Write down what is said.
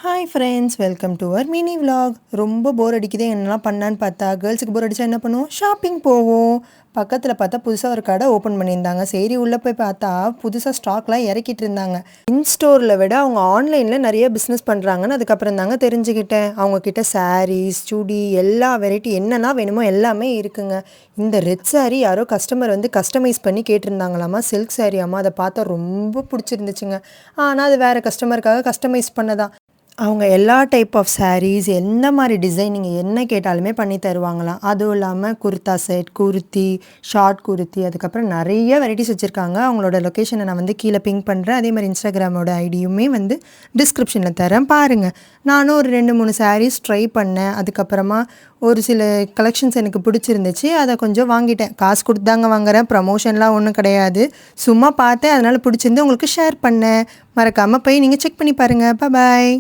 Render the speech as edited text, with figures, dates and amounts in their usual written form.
Hi friends, welcome to our mini vlog. ரொம்ப போர் அடிக்குது, என்னெல்லாம் பண்ணான்னு பார்த்தா கேர்ள்ஸுக்கு போர் அடித்தா என்ன பண்ணுவோம், ஷாப்பிங் போவோம். பக்கத்தில் பார்த்தா புதுசாக ஒரு கடை ஓப்பன் பண்ணியிருந்தாங்க. சரி உள்ளே போய் பார்த்தா புதுசாக ஸ்டாக்லாம் இறக்கிட்டு இருந்தாங்க. இன்ஸ்டோரில் விட அவங்க ஆன்லைனில் நிறைய பிஸ்னஸ் பண்ணுறாங்கன்னு அதுக்கப்புறம் தாங்க தெரிஞ்சுக்கிட்டேன். அவங்கக்கிட்ட சாரீஸ், சுடி, எல்லா வெரைட்டி என்னென்னா வேணுமோ எல்லாமே இருக்குங்க. இந்த ரெட் saree யாரோ கஸ்டமர் வந்து கஸ்டமைஸ் பண்ணி கேட்டிருந்தாங்களாமா, சில்க் சாரியாமா. அதை பார்த்தா ரொம்ப பிடிச்சிருந்துச்சுங்க. ஆனால் அது வேறு கஸ்டமருக்காக கஸ்டமைஸ் பண்ணதான். அவங்க எல்லா டைப் ஆஃப் சாரீஸ், எந்த மாதிரி டிசைன் நீங்கள் என்ன கேட்டாலுமே பண்ணி தருவாங்களாம். அதுவும் இல்லாமல் குர்தா செட், குர்த்தி, ஷார்ட் குர்த்தி, அதுக்கப்புறம் நிறைய வெரைட்டிஸ் வச்சுருக்காங்க. அவங்களோட லொக்கேஷனை நான் வந்து கீழே பிங்க் பண்ணுறேன். அதே மாதிரி இன்ஸ்டாகிராமோட ஐடியுமே வந்து டிஸ்கிரிப்ஷனில் தரேன், பாருங்கள். நானும் ஒரு 2-3 சாரீஸ் ட்ரை பண்ணேன். அதுக்கப்புறமா ஒரு சில கலெக்ஷன்ஸ் எனக்கு பிடிச்சிருந்துச்சு, அதை கொஞ்சம் வாங்கிட்டேன். காசு கொடுத்தாங்க வாங்குறேன், ப்ரமோஷன்லாம் ஒன்றும் கிடையாது. சும்மா பார்த்தேன், அதனால் பிடிச்சிருந்து உங்களுக்கு ஷேர் பண்ணேன். மறக்காமல் போய் நீங்கள் செக் பண்ணி பாருங்கள். பாய்.